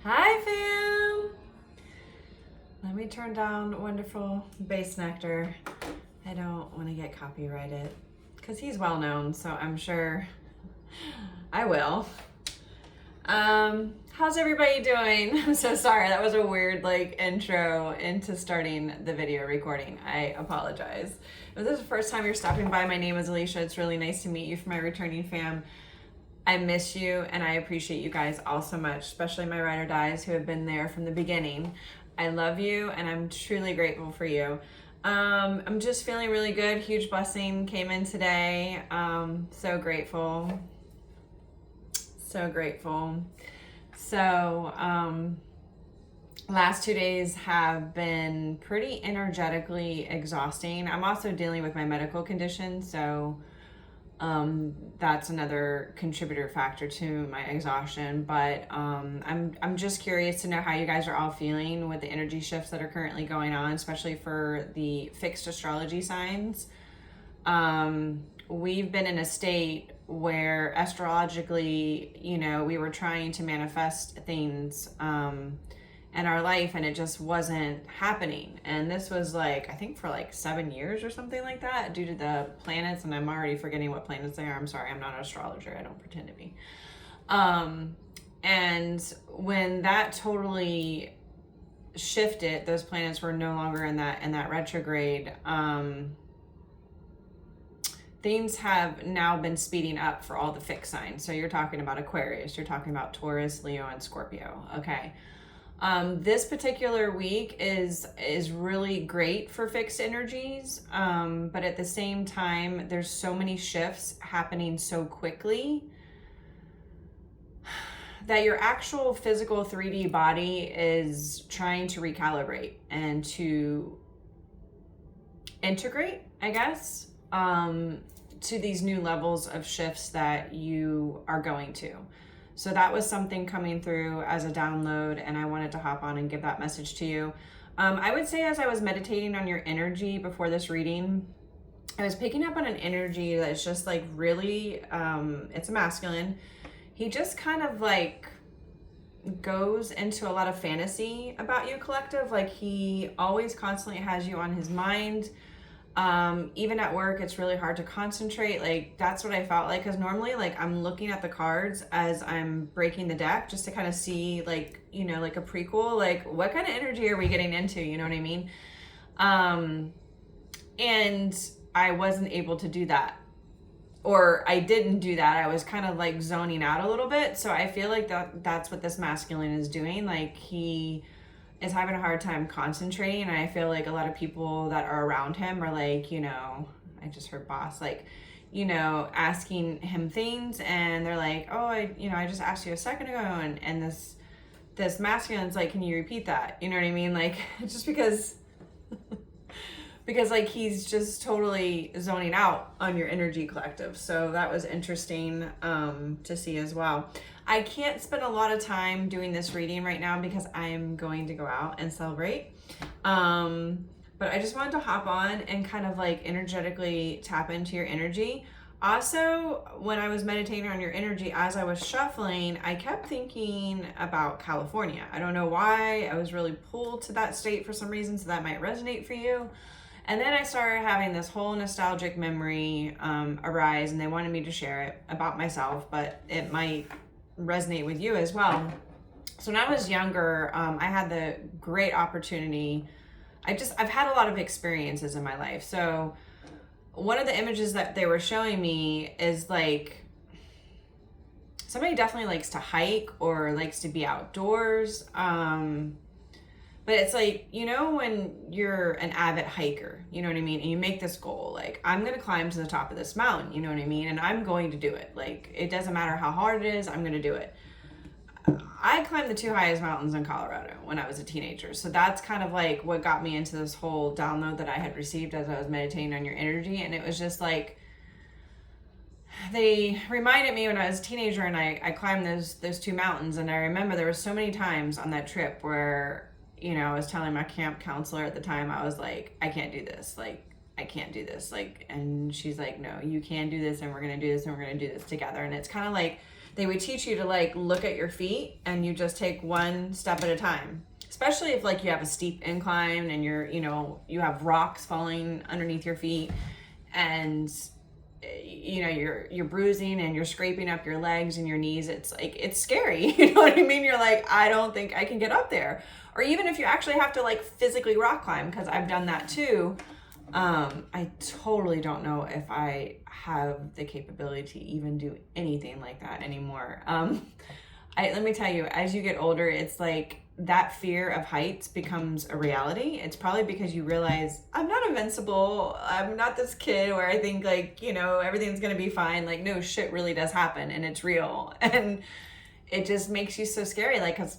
Hi, fam! Let me turn down Wonderful Bass Nectar. I don't want to get copyrighted because he's well known, so I'm sure I will. How's everybody doing? I'm so sorry. That was a weird intro into starting the video recording. I apologize. If this is the first time you're stopping by, my name is Alicia. It's really nice to meet you. For my returning fam, I miss you and I appreciate you guys all so much, especially my ride or dies who have been there from the beginning. I love you and I'm truly grateful for you. I'm just feeling really good. Huge blessing came in today. So grateful. So grateful. So, last 2 days have been pretty energetically exhausting. I'm also dealing with my medical condition, so that's another contributor factor to my exhaustion. But I'm just curious to know how you guys are all feeling with the energy shifts that are currently going on, especially for the fixed astrology signs. We've been in a state where astrologically, we were trying to manifest things in our life and it just wasn't happening. And this was I think for 7 years or something like that due to the planets. And I'm already forgetting what planets they are. I'm sorry, I'm not an astrologer. I don't pretend to be. And when that totally shifted, those planets were no longer in that retrograde. Things have now been speeding up for all the fixed signs. So you're talking about Aquarius, you're talking about Taurus, Leo, and Scorpio. Okay. This particular week is really great for fixed energies. But at the same time, there's so many shifts happening so quickly that your actual physical 3D body is trying to recalibrate and to integrate, I guess, to these new levels of shifts that you are going to. So that was something coming through as a download, and I wanted to hop on and give that message to you. I would say as I was meditating on your energy before this reading, I was picking up on an energy that's just really, it's a masculine. He just kind of goes into a lot of fantasy about you, collective. He always constantly has you on his mind. Even at work, it's really hard to concentrate. That's what I felt like, because normally I'm looking at the cards as I'm breaking the deck just to kind of see a prequel, what kind of energy are we getting into, you know what I mean? And I wasn't able to do that, or I didn't do that. I was kind of zoning out a little bit. So I feel like that's what this masculine is doing. He is having a hard time concentrating, and I feel like a lot of people that are around him are I just heard boss, asking him things, and they're oh, I just asked you a second ago, and this masculine's can you repeat that? You know what I mean? Just because he's just totally zoning out on your energy, collective. So that was interesting to see as well. I can't spend a lot of time doing this reading right now because I'm going to go out and celebrate. But I just wanted to hop on and kind of energetically tap into your energy. Also, when I was meditating on your energy, as I was shuffling, I kept thinking about California. I don't know why. I was really pulled to that state for some reason, so that might resonate for you. And then I started having this whole nostalgic memory arise, and they wanted me to share it about myself, but it might resonate with you as well. So when I was younger, I had the great opportunity. I've had a lot of experiences in my life. So one of the images that they were showing me is somebody definitely likes to hike or likes to be outdoors. But it's when you're an avid hiker, you know what I mean? And you make this goal, I'm going to climb to the top of this mountain, you know what I mean? And I'm going to do it. It doesn't matter how hard it is, I'm going to do it. I climbed the 2 highest mountains in Colorado when I was a teenager. So that's kind of what got me into this whole download that I had received as I was meditating on your energy. And it was just they reminded me when I was a teenager and I climbed those 2 mountains. And I remember there were so many times on that trip where I was telling my camp counselor at the time, I was I can't do this. I can't do this. And she's no, you can do this, and we're going to do this, and we're going to do this together. And it's kind of they would teach you to like look at your feet and you just take one step at a time. Especially if like you have a steep incline and you're, you know, you have rocks falling underneath your feet and you know, you're bruising and you're scraping up your legs and your knees. It's like, it's scary. You know what I mean? You're like, I don't think I can get up there. Or even if you actually have to like physically rock climb, because I've done that too. I totally don't know if I have the capability to even do anything like that anymore. Let me tell you, as you get older, it's like that fear of heights becomes a reality. It's probably because you realize I'm not invincible. I'm not this kid where I think like, you know, everything's going to be fine. Like, no, shit really does happen and it's real. And it just makes you so scary. Like, cause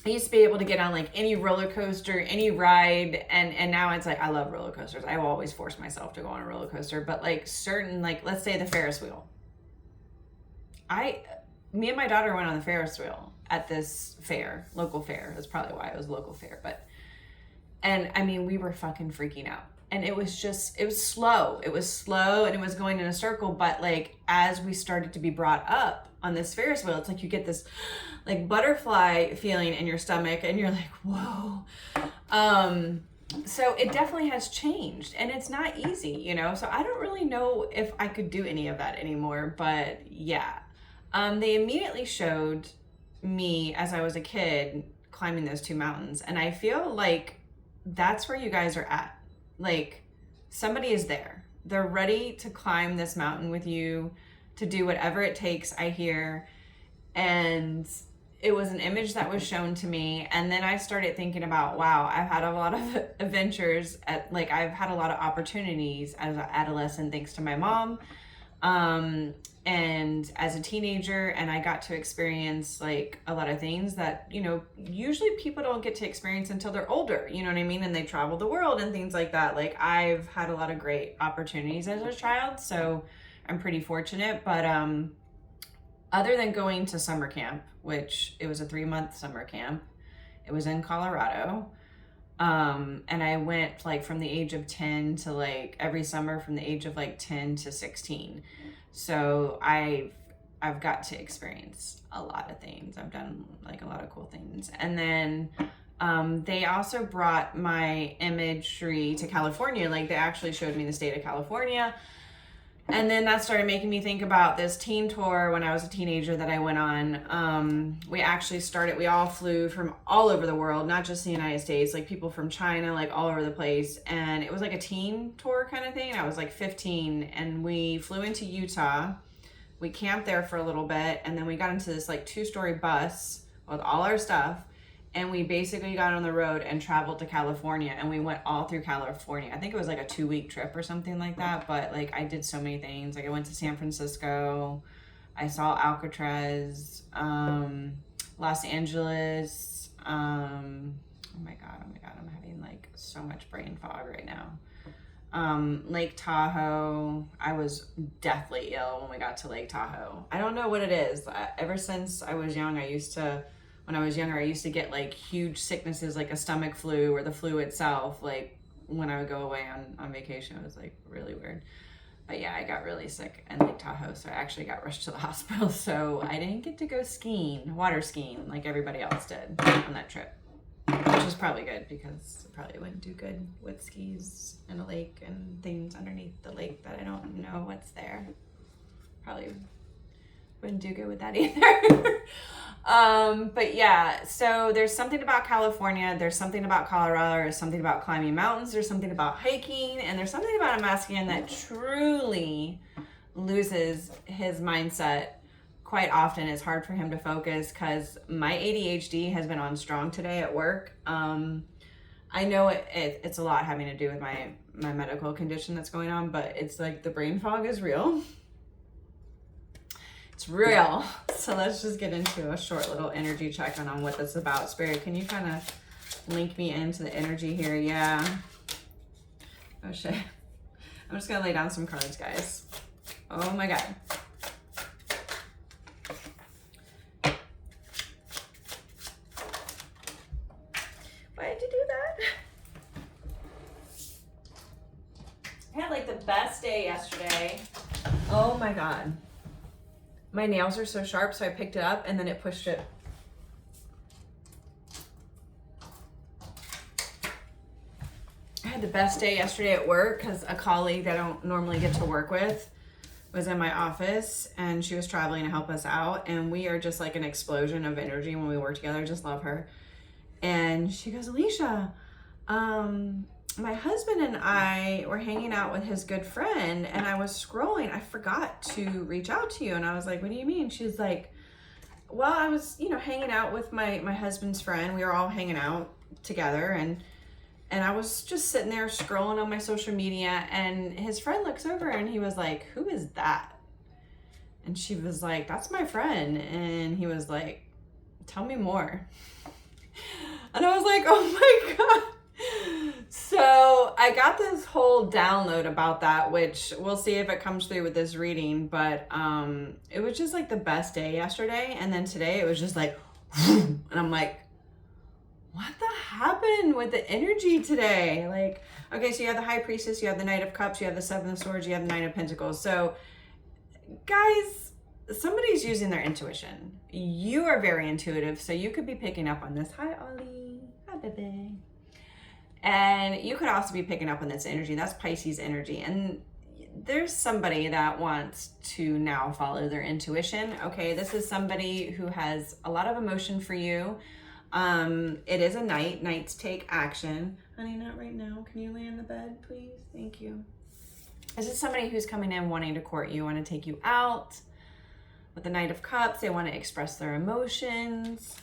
I used to be able to get on like any roller coaster, any ride. And now it's like, I love roller coasters. I will always force myself to go on a roller coaster, but like certain, like, let's say the Ferris wheel. Me and my daughter went on the Ferris wheel at this fair, local fair. That's probably why it was local fair. And I mean, we were fucking freaking out. And it was slow. It was slow and it was going in a circle. But like, as we started to be brought up on this Ferris wheel, it's like you get this like butterfly feeling in your stomach and you're like, whoa. So it definitely has changed and it's not easy, you know? So I don't really know if I could do any of that anymore, but yeah. They immediately showed me as I was a kid climbing those two mountains. And I feel like that's where you guys are at. Like somebody is there. They're ready to climb this mountain with you, to do whatever it takes, I hear. And it was an image that was shown to me. And then I started thinking about, wow, I've had a lot of adventures I've had a lot of opportunities as an adolescent, thanks to my mom. And as a teenager, and I got to experience like a lot of things that, you know, usually people don't get to experience until they're older, you know what I mean? And they travel the world and things like that. Like I've had a lot of great opportunities as a child, so I'm pretty fortunate. But other than going to summer camp, which it was a 3-month summer camp, it was in Colorado. And I went like from the age of 10 to like every summer from the age of like 10 to 16. So I've got to experience a lot of things. I've done like a lot of cool things. And then they also brought my imagery to California. Like they actually showed me the state of California. And then that started making me think about this teen tour when I was a teenager that I went on. We all flew from all over the world, not just the United States, like people from China, like all over the place. And it was like a teen tour kind of thing. I was like 15 and we flew into Utah. We camped there for a little bit. And then we got into this like 2-story bus with all our stuff. And we basically got on the road and traveled to California, and we went all through California. I think it was like a 2-week trip or something like that. But like I did so many things. Like I went to San Francisco, I saw Alcatraz, Los Angeles. Oh my God, I'm having like so much brain fog right now. Lake Tahoe. I was deathly ill when we got to Lake Tahoe. I don't know what it is. Ever since I was young, when I was younger, I used to get like huge sicknesses, like a stomach flu or the flu itself. Like when I would go away on vacation, it was like really weird. But yeah, I got really sick in Lake Tahoe. So I actually got rushed to the hospital. So I didn't get to go water skiing like everybody else did on that trip, which is probably good because I probably wouldn't do good with skis in a lake and things underneath the lake that I don't know what's there. Probably wouldn't do good with that either. But yeah, so there's something about California, there's something about Colorado, there's something about climbing mountains, there's something about hiking, and there's something about a masculine that truly loses his mindset quite often. It's hard for him to focus because my ADHD has been on strong today at work. I know it's a lot having to do with my medical condition that's going on, but it's like the brain fog is real. It's real. So let's just get into a short little energy check on what this is about. Spirit, can you kind of link me into the energy here? Yeah. Oh shit. I'm just gonna lay down some cards, guys. Oh my God. Why did you do that? I had like the best day yesterday. Oh my God. My nails are so sharp, so I picked it up and then it pushed it. I had the best day yesterday at work because a colleague that I don't normally get to work with was in my office and she was traveling to help us out. And we are just like an explosion of energy when we work together. I just love her. And she goes, Alicia, my husband and I were hanging out with his good friend and I was scrolling. I forgot to reach out to you. And I was like, what do you mean? She's like, well, I was, hanging out with my husband's friend. We were all hanging out together and I was just sitting there scrolling on my social media and his friend looks over and he was like, who is that? And she was like, that's my friend. And he was like, tell me more. And I was like, oh my God. So I got this whole download about that, which we'll see if it comes through with this reading. But it was just like the best day yesterday. And then today it was just like, and I'm like, what the happened with the energy today? Like, okay, so you have the High Priestess, you have the Knight of Cups, you have the Seven of Swords, you have the Nine of Pentacles. So guys, somebody's using their intuition. You are very intuitive, so you could be picking up on this. Hi, Ollie. Hi, baby. And you could also be picking up on this energy. That's Pisces energy. And there's somebody that wants to now follow their intuition. Okay, this is somebody who has a lot of emotion for you. It is a knight. Knights take action. Honey, not right now. Can you lay on the bed, please? Thank you. This is somebody who's coming in wanting to court you, want to take you out. With the Knight of Cups, they want to express their emotions.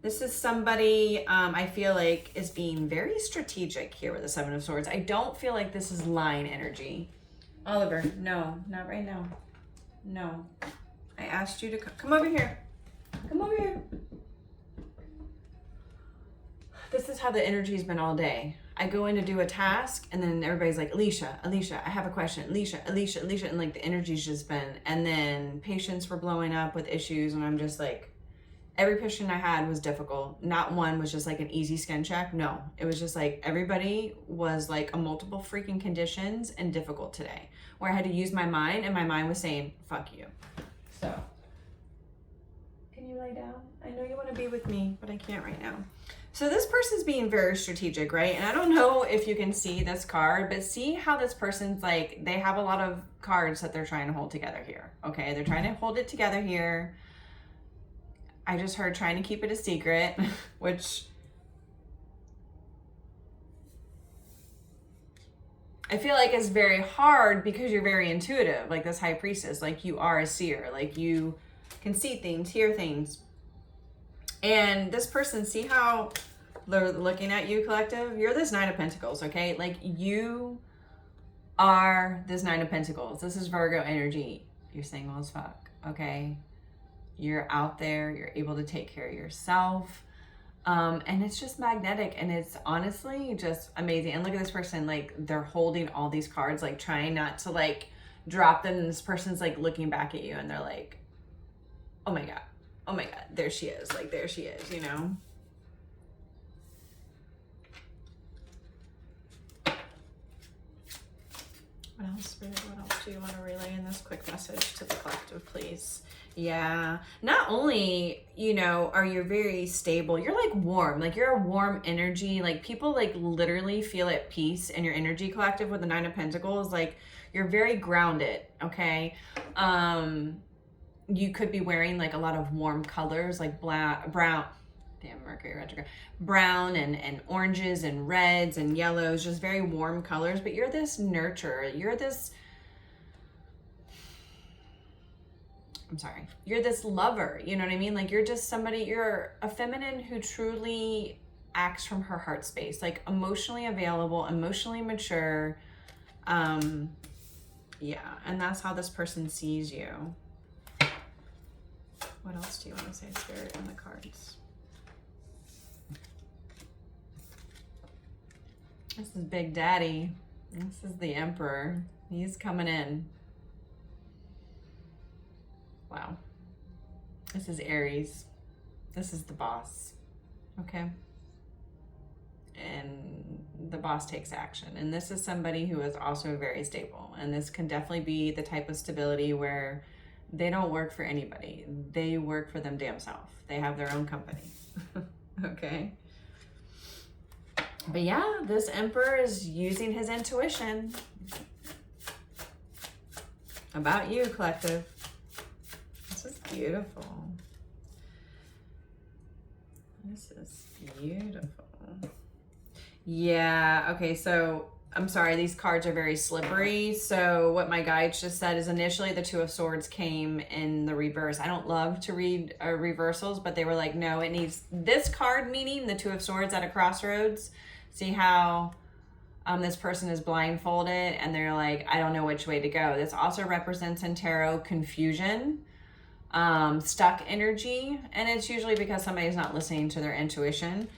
This is somebody I feel like is being very strategic here with the Seven of Swords. I don't feel like this is line energy. Oliver, no, not right now. No. I asked you to come over here. Come over here. This is how the energy's been all day. I go in to do a task and then everybody's like, Alicia, I have a question. Alicia. And like the energy's just been, and then patients were blowing up with issues and I'm just like, every patient I had was difficult. Not one was just like an easy skin check. No, it was just like everybody was like a multiple freaking conditions and difficult today where I had to use my mind and my mind was saying, fuck you. So, can you lay down? I know you want to be with me, but I can't right now. So this person's being very strategic, right? And I don't know if you can see this card, but see how this person's like, they have a lot of cards that they're trying to hold together here. Okay, they're trying to hold it together here. I just heard trying to keep it a secret, which I feel like is very hard because you're very intuitive, like this High Priestess, like you are a seer, like you can see things, hear things. And this person, see how they're looking at you, collective? You're this Nine of Pentacles, okay? Like you are this Nine of Pentacles. This is Virgo energy. You're single as fuck, okay? You're out there, you're able to take care of yourself. And it's just magnetic and it's honestly just amazing. And look at this person, like they're holding all these cards, like trying not to like drop them. And this person's like looking back at you and they're like, oh my God, there she is. Like there she is, you know? What else, Spirit? What else do you want to relay in this quick message to the collective, please? Yeah. Not only, you know, are you very stable, you're like warm, like you're a warm energy. Like people like literally feel at peace in your energy, collective, with the Nine of Pentacles. Like you're very grounded, okay? You could be wearing like a lot of warm colors, like brown, damn, Mercury retrograde, brown and oranges and reds and yellows, just very warm colors. But you're this nurturer. You're this, you're this lover. You know what I mean? Like you're just somebody, you're a feminine who truly acts from her heart space, like emotionally available, emotionally mature. Yeah, and that's how this person sees you. What else do you want to say, Spirit, in the cards? This is Big Daddy. This is the Emperor. He's coming in. Wow. This is Aries. This is the boss. Okay? And the boss takes action. And this is somebody who is also very stable. And this can definitely be the type of stability where they don't work for anybody. They work for them damn self. They have their own company. Okay. But yeah, this Emperor is using his intuition about you, collective. This is beautiful. This is beautiful. Yeah, okay, so I'm sorry, these cards are very slippery. So what my guides just said is initially the Two of Swords came in the reverse. I don't love to read reversals, but they were like, no, it needs this card, meaning the Two of Swords at a crossroads. See how this person is blindfolded and they're like, I don't know which way to go. This also represents in tarot confusion, stuck energy, and it's usually because somebody's not listening to their intuition.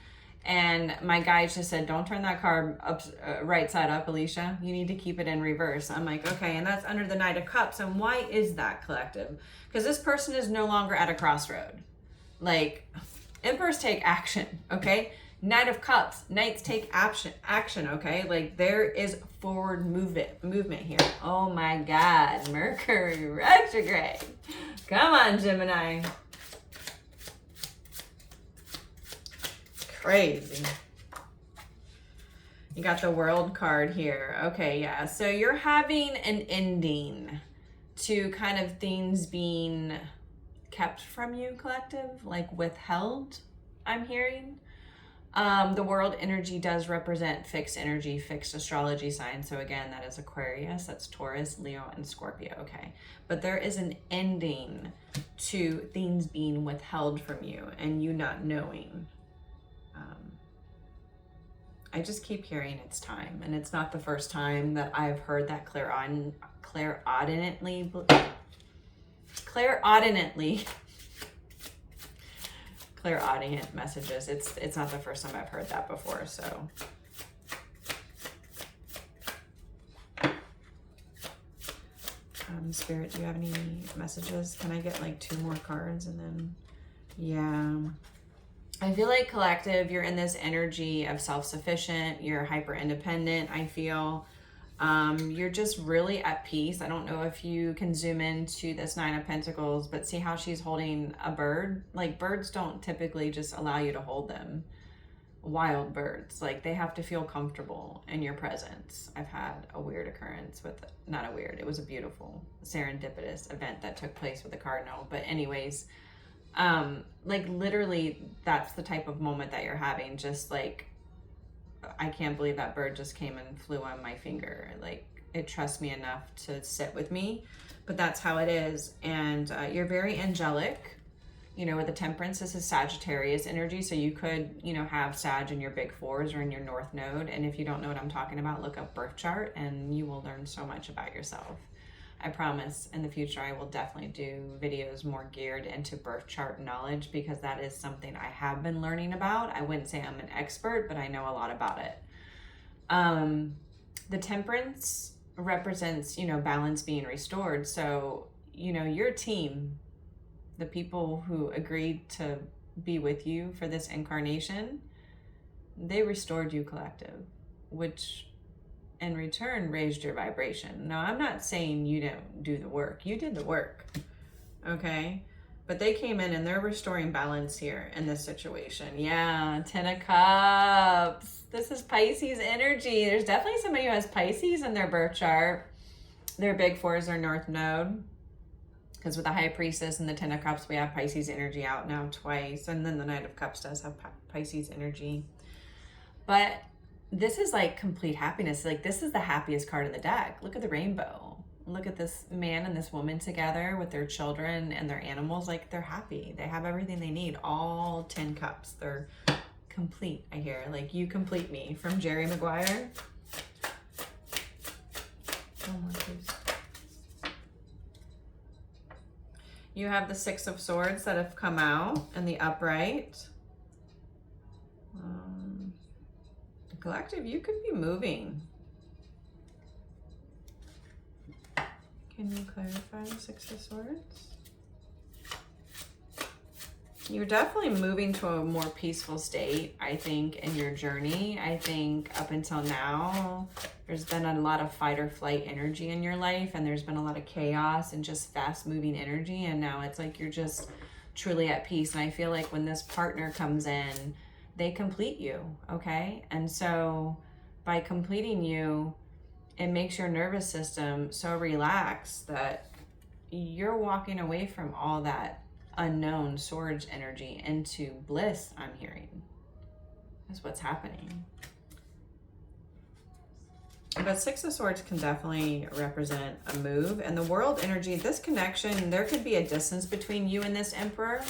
And my guide just said, don't turn that card up, right side up, Alicia. You need to keep it in reverse. I'm like, okay, and that's under the Knight of Cups. And why is that, collective? Because this person is no longer at a crossroad. Like, Emperors take action, okay? Knight of Cups, Knights take action, okay? Like, there is forward movement here. Oh my God, Mercury retrograde. Come on, Gemini. Crazy. You got the World card here. Okay, yeah. So you're having an ending to kind of things being kept from you, collective, like withheld, I'm hearing. The World energy does represent fixed energy, fixed astrology sign. So again, that is Aquarius, that's Taurus, Leo, and Scorpio, okay? But there is an ending to things being withheld from you and you not knowing. I just keep hearing it's time, and it's not the first time that I've heard that clairaudient messages. It's not the first time I've heard that before, so. Spirit, do you have any messages? Can I get like 2 more cards and then, yeah. I feel like, collective, you're in this energy of self-sufficient, you're hyper independent, I feel. You're just really at peace. I don't know if you can zoom into this Nine of Pentacles, but see how she's holding a bird? Like, birds don't typically just allow you to hold them. Wild birds, like, they have to feel comfortable in your presence. I've had a weird occurrence with, not a weird, it was a beautiful serendipitous event that took place with a cardinal. But anyways, like, literally that's the type of moment that you're having. Just like, I can't believe that bird just came and flew on my finger. Like, it trusts me enough to sit with me, but that's how it is. And you're very angelic, you know, with the Temperance. This is Sagittarius energy, so you could, you know, have Sag in your big 4s or in your North Node. And if you don't know what I'm talking about, look up birth chart and you will learn so much about yourself. I promise in the future I will definitely do videos more geared into birth chart knowledge, because that is something I have been learning about. I wouldn't say I'm an expert, but I know a lot about it. The Temperance represents, you know, balance being restored. So, you know, your team, the people who agreed to be with you for this incarnation, they restored you, collective, which in return raised your vibration. Now, I'm not saying you don't do the work. You did the work, okay? But they came in and they're restoring balance here in this situation. Yeah, 10 of Cups. This is Pisces energy. There's definitely somebody who has Pisces in their birth chart. Their big 4s are North Node. Because with the High Priestess and the 10 of Cups, we have Pisces energy out now twice. And then the Knight of Cups does have Pisces energy. But this is like complete happiness. Like, this is the happiest card in the deck. Look at the rainbow. Look at this man and this woman together with their children and their animals. Like, they're happy. They have everything they need. All 10 cups. They're complete, I hear. Like, you complete me, from Jerry Maguire. One more, please. You have the 6 of Swords that have come out in the upright. Collective, you could be moving. Can you clarify the 6 of Swords? You're definitely moving to a more peaceful state, I think, in your journey. I think up until now, there's been a lot of fight or flight energy in your life, and there's been a lot of chaos and just fast moving energy. And now it's like you're just truly at peace. And I feel like when this partner comes in, they complete you, okay? And so by completing you, it makes your nervous system so relaxed that you're walking away from all that unknown swords energy into bliss. I'm hearing that's what's happening. But Six of Swords can definitely represent a move, and the world energy, this connection, there could be a distance between you and this Emperor,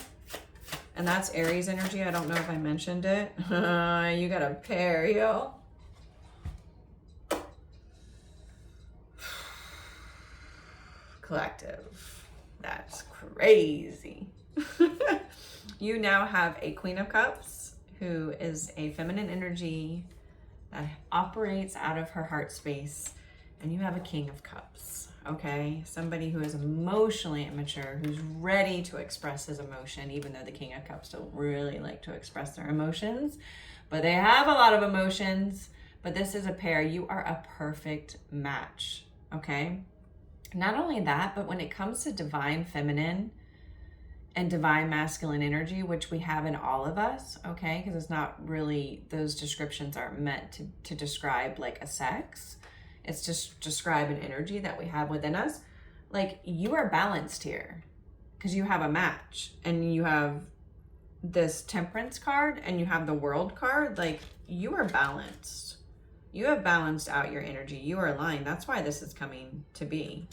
and that's Aries energy. I don't know if I mentioned it. You got a pair, yo. Collective. That's crazy. You now have a Queen of Cups, who is a feminine energy that operates out of her heart space, and you have a King of Cups, okay? Somebody who is emotionally immature, who's ready to express his emotion, even though the King of Cups don't really like to express their emotions, but they have a lot of emotions. But this is a pair. You are a perfect match, okay? Not only that, but when it comes to divine feminine and divine masculine energy, which we have in all of us, okay? Because it's not really, those descriptions aren't meant to describe like a sex. It's just describe an energy that we have within us. Like, you are balanced here because you have a match, and you have this Temperance card, and you have the World card. Like, you are balanced. You have balanced out your energy. You are aligned. That's why this is coming to be.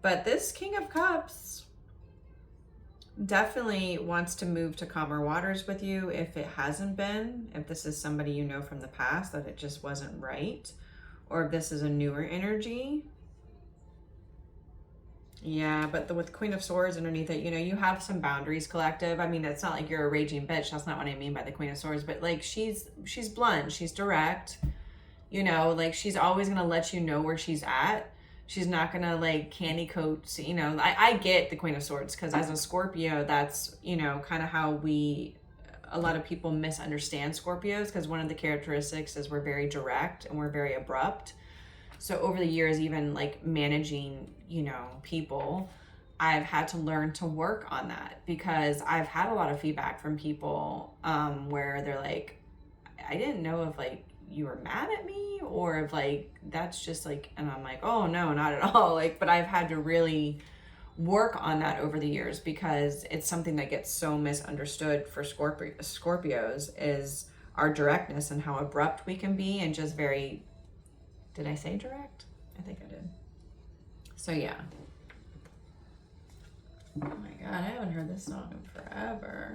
But this King of Cups definitely wants to move to calmer waters with you if it hasn't been, if this is somebody you know from the past that it just wasn't right, or if this is a newer energy. Yeah, but with Queen of Swords underneath it, you know, you have some boundaries, collective. I mean, it's not like you're a raging bitch. That's not what I mean by the Queen of Swords, but like she's blunt, she's direct, you know, like she's always going to let you know where she's at. She's not gonna like candy coat, you know. I get the Queen of Swords because as a Scorpio, that's, you know, kind of how a lot of people misunderstand Scorpios, because one of the characteristics is we're very direct and we're very abrupt. So over the years, even like managing, you know, people, I've had to learn to work on that, because I've had a lot of feedback from people where they're like, I didn't know if like you were mad at me or if like that's just like, and I'm like, oh no, not at all. Like, but I've had to really work on that over the years, because it's something that gets so misunderstood for Scorpios is our directness and how abrupt we can be, and just very, did I say direct? I think I did. So yeah. Oh my God, I haven't heard this song in forever.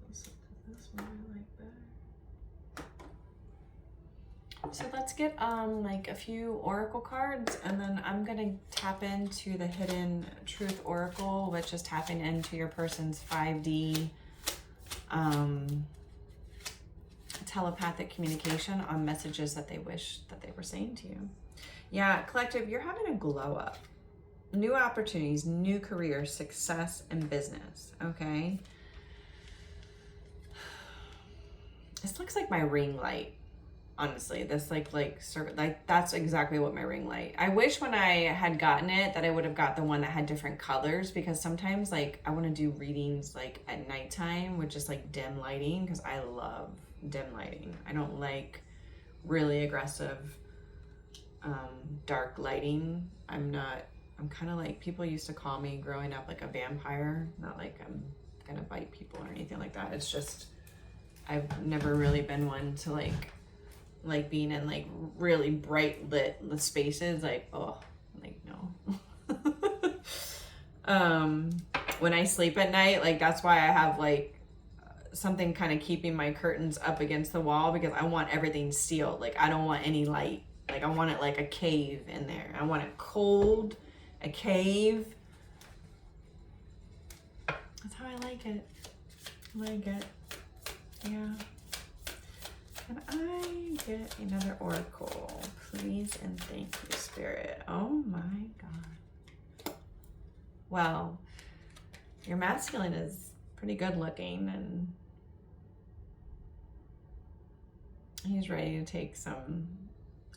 Let's listen to this one. I like that. So let's get like a few oracle cards, and then I'm gonna tap into the Hidden Truth Oracle, which is tapping into your person's 5D telepathic communication on messages that they wish that they were saying to you. Yeah, collective, you're having a glow up. New opportunities, new career, success, and business, okay? This looks like my ring light, honestly. This like that's exactly what my ring light. I wish when I had gotten it that I would have got the one that had different colors, because sometimes like I want to do readings like at nighttime with just like dim lighting, because I love dim lighting. I don't like really aggressive dark lighting. I'm kind of like, people used to call me growing up like a vampire. Not like I'm gonna bite people or anything like that. It's just, I've never really been one to like being in like really bright lit spaces. Like, oh, like no. When I sleep at night, like that's why I have like something kind of keeping my curtains up against the wall, because I want everything sealed. Like I don't want any light. Like I want it like a cave in there. I want it cold. A cave. That's how I like it. I like it. Yeah. Can I get another oracle, please and thank you, Spirit? Oh my God. Well, your masculine is pretty good looking and he's ready to take some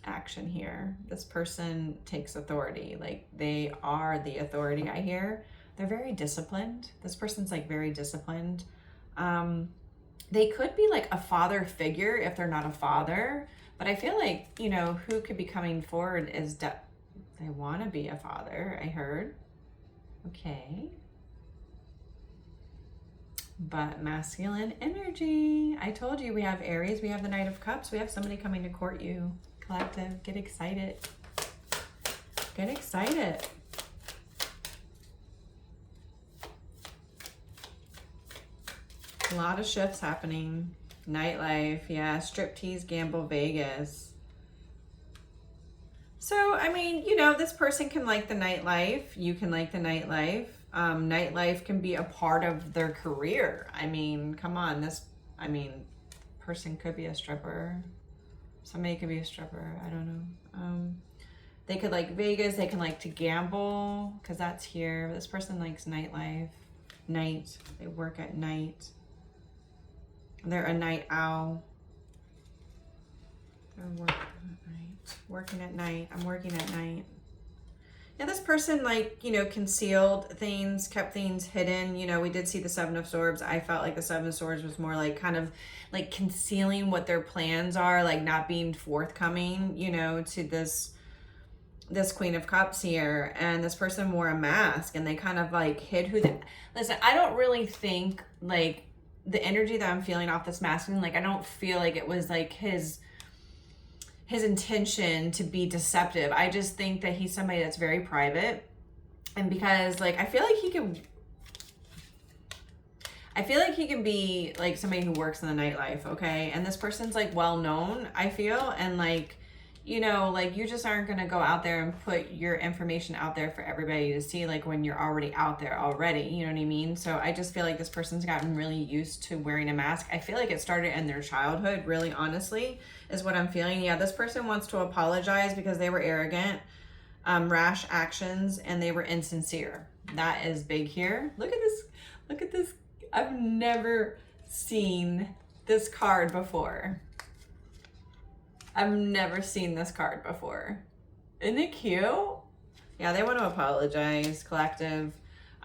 action here. This person takes authority. Like, they are the authority, I hear. They're very disciplined. This person's like very disciplined. They could be like a father figure if they're not a father, but I feel like, you know, who could be coming forward is they want to be a father, I heard. Okay. But masculine energy. I told you we have Aries, we have the Knight of Cups, we have somebody coming to court you. Collective, get excited. Get excited. A lot of shifts happening. Nightlife, yeah, striptease, gamble, Vegas. So, I mean, you know, this person can like the nightlife. You can like the nightlife. Nightlife can be a part of their career. I mean, come on, person could be a stripper. Somebody could be a stripper. I don't know. They could like Vegas. They can like to gamble because that's here. This person likes nightlife. Night. They work at night. They're a night owl. They're working at night. I'm working at night. Yeah, this person, like, you know, concealed things, kept things hidden. You know, we did see the Seven of Swords. I felt like the Seven of Swords was more like kind of like concealing what their plans are, like not being forthcoming, you know, to this Queen of Cups here. And this person wore a mask and they kind of like hid who they... Listen, I don't really think like the energy that I'm feeling off this masculine, like I don't feel like it was like his intention to be deceptive. I just think that he's somebody that's very private. And because like, I feel like he can be like somebody who works in the nightlife. Okay. And this person's like well known, I feel. And like, you know, like you just aren't going to go out there and put your information out there for everybody to see, like when you're already out there already, you know what I mean? So I just feel like this person's gotten really used to wearing a mask. I feel like it started in their childhood, really honestly, is what I'm feeling. Yeah, this person wants to apologize because they were arrogant, rash actions, and they were insincere. That is big here. Look at this. Look at this. I've never seen this card before. I've never seen this card before. Isn't it cute? Yeah, they want to apologize, collective.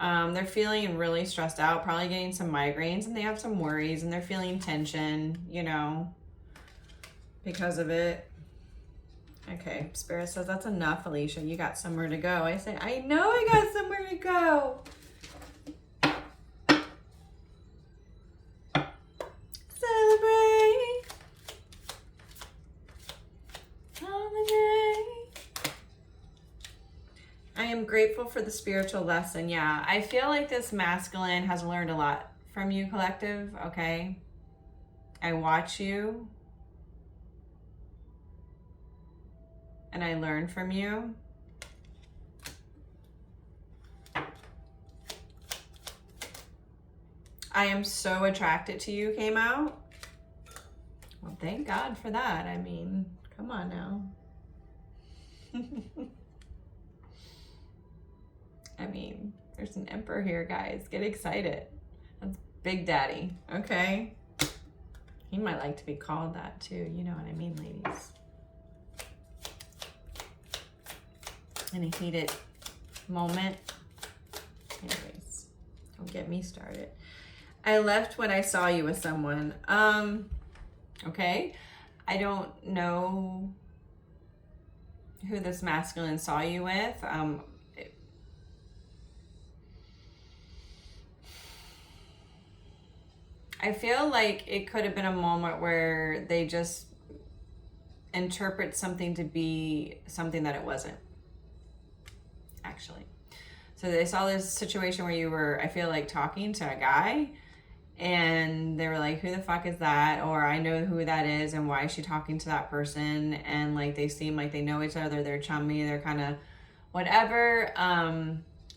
They're feeling really stressed out, probably getting some migraines, and they have some worries, and they're feeling tension, you know, because of it. Okay, Spirit says that's enough, Alicia. You got somewhere to go. I say, I know I got somewhere to go. Celebrate. I am grateful for the spiritual lesson. Yeah, I feel like this masculine has learned a lot from you, collective, okay? I watch you and I learn from you. I am so attracted to you came out. Well, thank God for that. I mean, come on now. I mean, there's an emperor here, guys. Get excited. That's Big Daddy, okay? He might like to be called that too. You know what I mean, ladies. In a heated moment. Anyways, don't get me started. I left when I saw you with someone. Okay. I don't know who this masculine saw you with. I feel like it could have been a moment where they just interpret something to be something that it wasn't, actually. So they saw this situation where you were, I feel like, talking to a guy and they were like, who the fuck is that? Or I know who that is and why is she talking to that person? And like, they seem like they know each other, they're chummy, they're kind of whatever.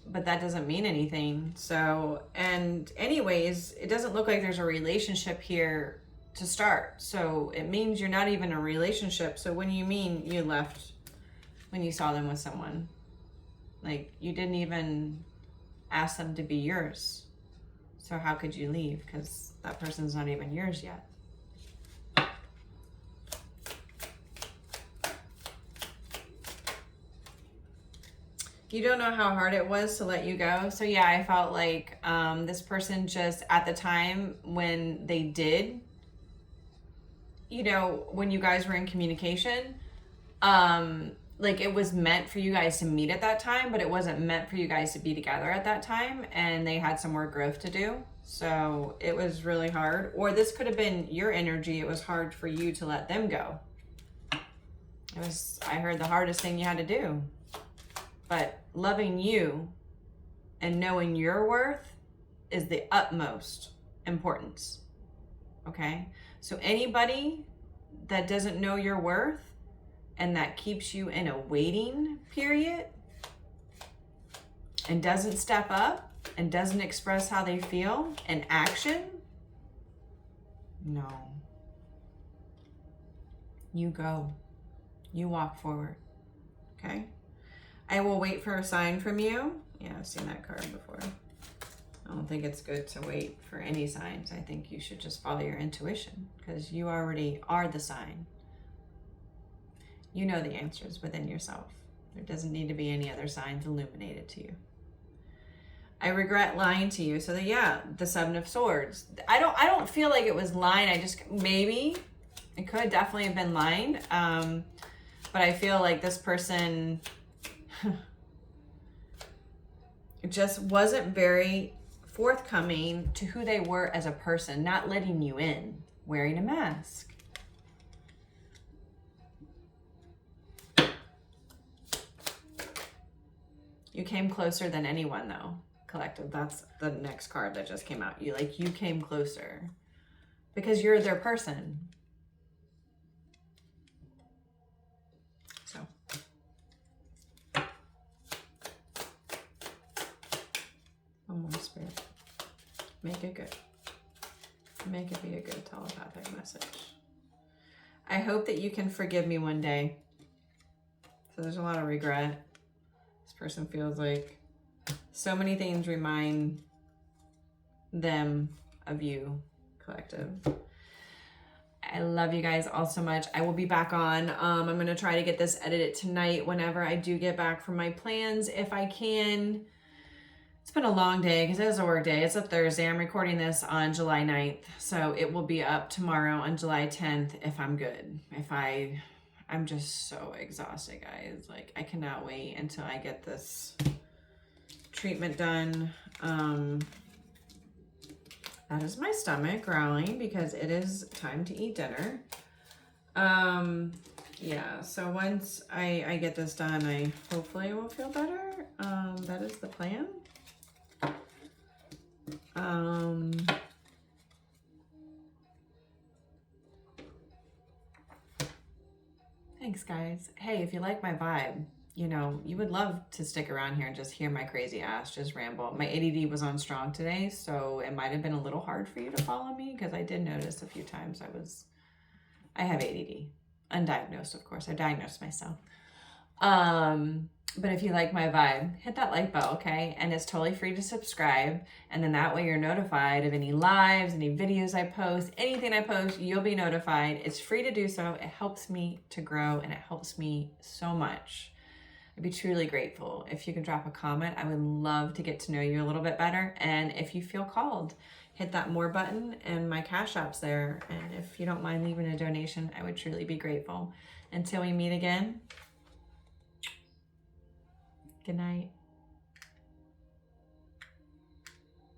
But that doesn't mean anything. So, and anyways, it doesn't look like there's a relationship here to start. So it means you're not even in a relationship. So when you mean you left when you saw them with someone, like you didn't even ask them to be yours. So how could you leave? Because that person's not even yours yet. You don't know how hard it was to let you go. So yeah, I felt like this person just at the time when they did, you know, when you guys were in communication, like it was meant for you guys to meet at that time, but it wasn't meant for you guys to be together at that time, and they had some more growth to do. So it was really hard. Or this could have been your energy. It was hard for you to let them go. It was, I heard, the hardest thing you had to do. But loving you and knowing your worth is the utmost importance. Okay? So anybody that doesn't know your worth and that keeps you in a waiting period and doesn't step up and doesn't express how they feel in action, no. You go. You walk forward. Okay? I will wait for a sign from you. Yeah, I've seen that card before. I don't think it's good to wait for any signs. I think you should just follow your intuition because you already are the sign. You know the answers within yourself. There doesn't need to be any other signs illuminated to you. I regret lying to you. So yeah, the Seven of Swords. I don't feel like it was lying. I just, maybe it could definitely have been lying. But I feel like this person just wasn't very forthcoming to who they were as a person, not letting you in, wearing a mask. You came closer than anyone though, Collective. That's the next card that just came out. You came closer because you're their person. So one more, Spirit. Make it good. Make it be a good telepathic message. I hope that you can forgive me one day. So there's a lot of regret. This person feels like so many things remind them of you, Collective. I love you guys all so much. I will be back on. I'm going to try to get this edited tonight whenever I do get back from my plans, if I can. It's been a long day because it was a work day. It's a Thursday. I'm recording this on July 9th. So it will be up tomorrow on July 10th if I'm good. I'm just so exhausted, guys. Like, I cannot wait until I get this treatment done. That is my stomach growling because it is time to eat dinner. Yeah, so once I get this done, I hopefully will feel better. That is the plan. Thanks, guys. Hey, if you like my vibe, you know, you would love to stick around here and just hear my crazy ass just ramble. My ADD was on strong today, so it might have been a little hard for you to follow me because I did notice a few times I have ADD. Undiagnosed, of course. I diagnosed myself. But if you like my vibe, hit that like button, okay? And it's totally free to subscribe. And then that way you're notified of any lives, any videos I post, anything I post, you'll be notified. It's free to do so. It helps me to grow and it helps me so much. I'd be truly grateful if you could drop a comment. I would love to get to know you a little bit better. And if you feel called, hit that more button and my Cash App's there. And if you don't mind leaving a donation, I would truly be grateful. Until we meet again, good night.